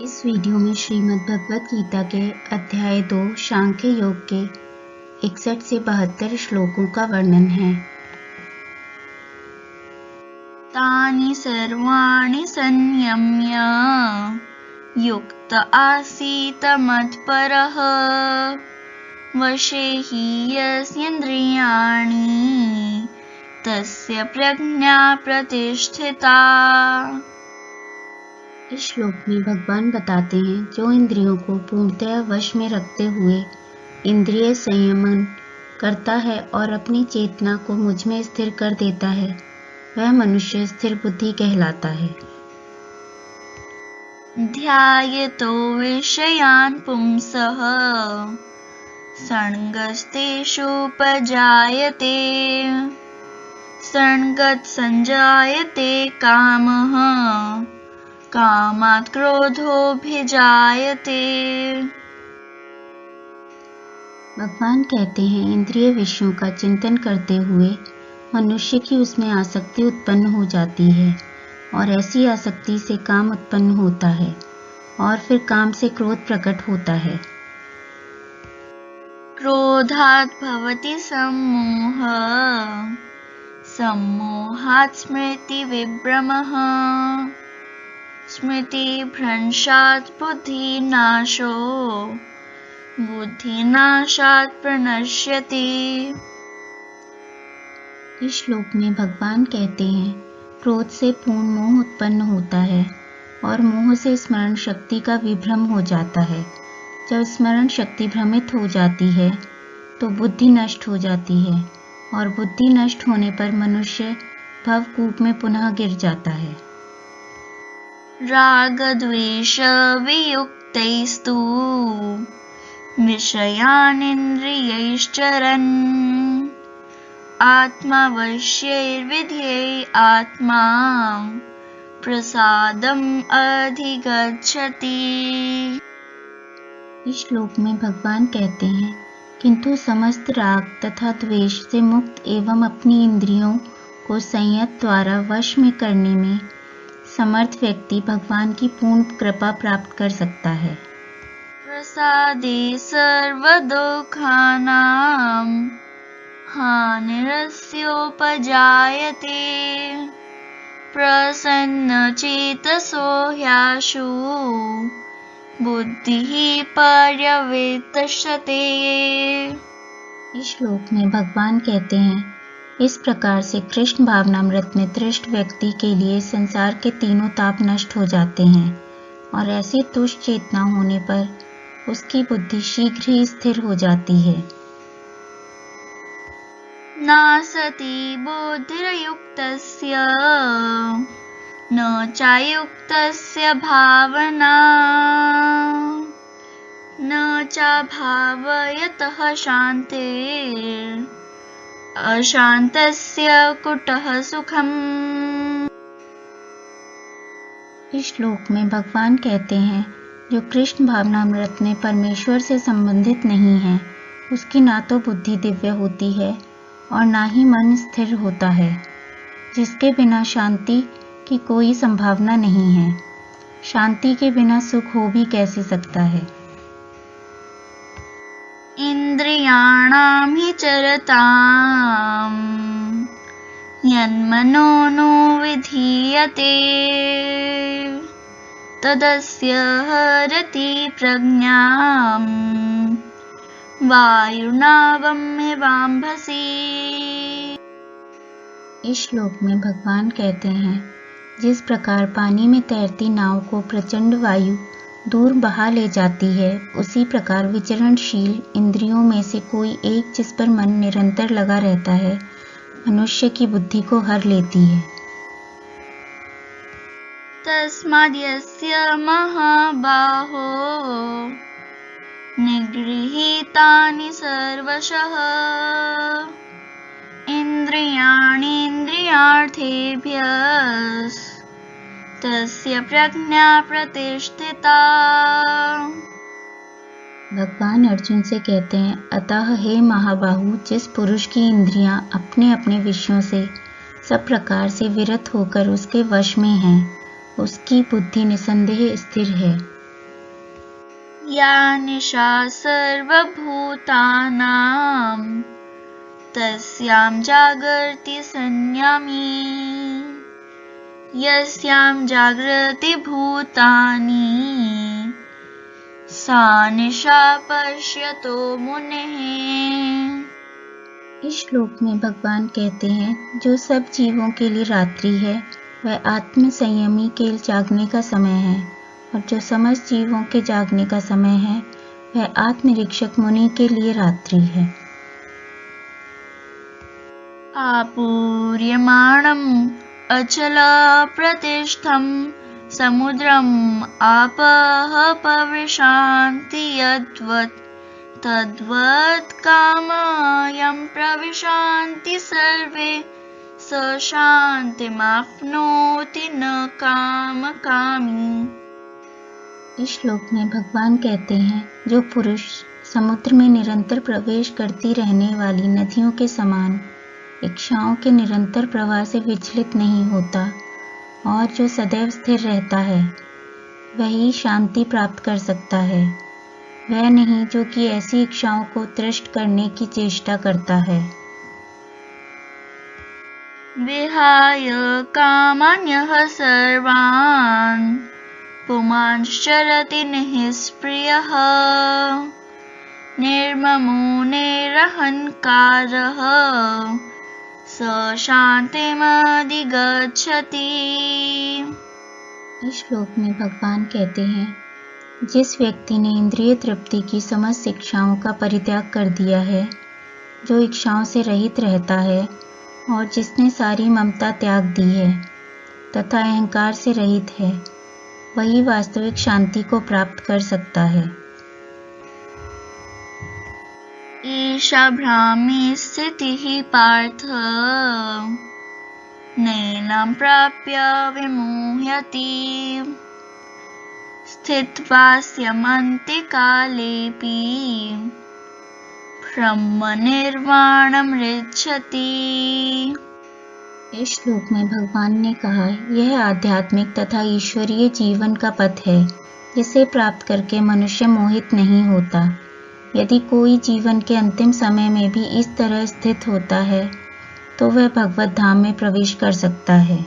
इस वीडियो में श्रीमद् भगवद गीता के अध्याय 2 सांख्य योग के 61 से 72 श्लोकों का वर्णन है। तानि सर्वाणि संयम्य युक्त आसीत मत्परः वशे हि यस्येन्द्रियाणि तस्य प्रज्ञा प्रतिष्ठिता। इस श्लोक में भगवान बताते हैं, जो इंद्रियों को पूर्णतः वश में रखते हुए इंद्रिय संयमन करता है और अपनी चेतना को मुझ में स्थिर कर देता है, वह मनुष्य स्थिर बुद्धि कहलाता है। ध्यायतो विषयान् पुंसः संगस्तेषुपजायते संगत् संजायते कामः कामात् क्रोधोऽभिजायते। भगवान कहते हैं, इंद्रिय विषयों का चिंतन करते हुए मनुष्य की उसमें आसक्ति उत्पन्न हो जाती है और ऐसी आसक्ति से काम उत्पन्न होता है और फिर काम से क्रोध प्रकट होता है। क्रोधात् भवति सम्मोहः सम्मोहात् स्मृतिविभ्रमः स्मृतिभ्रंशात् बुद्धिनाशो बुद्धिनाशात् प्रणश्यति। इस श्लोक में भगवान कहते हैं, क्रोध से पूर्ण मोह उत्पन्न होता है और मोह से स्मरण शक्ति का विभ्रम हो जाता है। जब स्मरण शक्ति भ्रमित हो जाती है तो बुद्धि नष्ट हो जाती है और बुद्धि नष्ट होने पर मनुष्य भवकूप में पुनः गिर जाता है। रागद्वेष वियुक्तैस्तु विषयानिन्द्रियैश्चरन् आत्मवश्यैर्विधेय आत्मा प्रसादम् अधिगच्छति। इस श्लोक में भगवान कहते हैं, किंतु समस्त राग तथा द्वेष से मुक्त एवं अपनी इंद्रियों को संयत द्वारा वश में करने में समर्थ व्यक्ति भगवान की पूर्ण कृपा प्राप्त कर सकता है। प्रसादे सर्वदुःखानां हानिरस्योपजायते प्रसन्नचेतसो ह्याशु बुद्धिः पर्यवेक्षते। इस श्लोक में भगवान कहते हैं, इस प्रकार से कृष्ण भावनामृत में तृष्ट व्यक्ति के लिए संसार के तीनों ताप नष्ट हो जाते हैं और ऐसी तुष्ट चेतना होने पर उसकी बुद्धि शीघ्र ही स्थिर हो जाती है। नासति बुद्धिर्युक्तस्य न चायुक्तस्य भावना न चाभावयतः शान्तिर् अशान्तस्य कुतः सुखम्। इस श्लोक में भगवान कहते हैं, जो कृष्ण भावनामृत में परमेश्वर से संबंधित नहीं है, उसकी ना तो बुद्धि दिव्य होती है और ना ही मन स्थिर होता है, जिसके बिना शांति की कोई संभावना नहीं है। शांति के बिना सुख हो भी कैसे सकता है। इन्द्रियाणां हि चरतां यन्मनो नो विधीयते तदस्य हरति प्रज्ञां वायुर्नावमिवाम्भसि। इस श्लोक में भगवान कहते हैं, जिस प्रकार पानी में तैरती नाव को प्रचंड वायु दूर बहा ले जाती है, उसी प्रकार विचरणशील इंद्रियों में से कोई एक जिस पर मन निरंतर लगा रहता है, मनुष्य की बुद्धि को हर लेती है। तस्माद्यस्य महाबाहो निगृहीतानि सर्वशः इन्द्रियाणीन्द्रियार्थेभ्यः तस्य प्रज्ञा प्रतिष्ठिता। भगवान अर्जुन से कहते हैं, अतः हे महाबाहु, जिस पुरुष की इंद्रियां अपने अपने विषयों से सब प्रकार से विरत होकर उसके वश में हैं, उसकी बुद्धि निसंदेह स्थिर है या निशा सर्वभूतानां तस्यां जागर्ति संयमी यस्यां जागृति भूतानि सा निशा पश्यतो मुनेः। इस श्लोक में भगवान कहते हैं जो सब जीवों के लिए रात्रि है वह आत्म संयमी के जागने का समय है, और जो समस्त जीवों के जागने का समय है वह आत्मनिरीक्षक मुनि के लिए रात्रि है। आपूर्यमाणम् अचल प्रतिष्ठं समुद्रम् आपः प्रविशन्ति यद्वत् तद्वत् कामयं प्रविशन्ति सर्वे स शान्तिमाप्नोति न कामकामी। इस श्लोक में भगवान कहते हैं जो पुरुष समुद्र में निरंतर प्रवेश करती रहने वाली नदियों के समान इच्छाओं के निरंतर प्रवाह से विचलित नहीं होता और जो सदैव स्थिर रहता है वही शांति प्राप्त कर सकता है, वह नहीं जो कि ऐसी इच्छाओं को तुष्ट करने की चेष्टा करता है। विहाय कामान्यः सर्वान् पुमांश्चरति निःस्पृहः निर्ममो निरहङ्कारः स शान्तिमधिगच्छति। इस श्लोक में भगवान कहते हैं जिस व्यक्ति ने इंद्रिय तृप्ति की समस्त इच्छाओं का परित्याग कर दिया है, जो इच्छाओं से रहित रहता है और जिसने सारी ममता त्याग दी है तथा अहंकार से रहित है, वही वास्तविक शांति को प्राप्त कर सकता है। ईशा भ्रामी स्थितिः पार्थ नैनं प्राप्य विमुह्यति स्थित्वास्यमन्तिकालेऽपि ब्रह्मनिर्वाणमृच्छति। इस श्लोक में भगवान ने कहा यह आध्यात्मिक तथा ईश्वरीय जीवन का पथ है जिसे प्राप्त करके मनुष्य मोहित नहीं होता। यदि कोई जीवन के अंतिम समय में भी इस तरह स्थित होता है तो वह भगवत धाम में प्रवेश कर सकता है।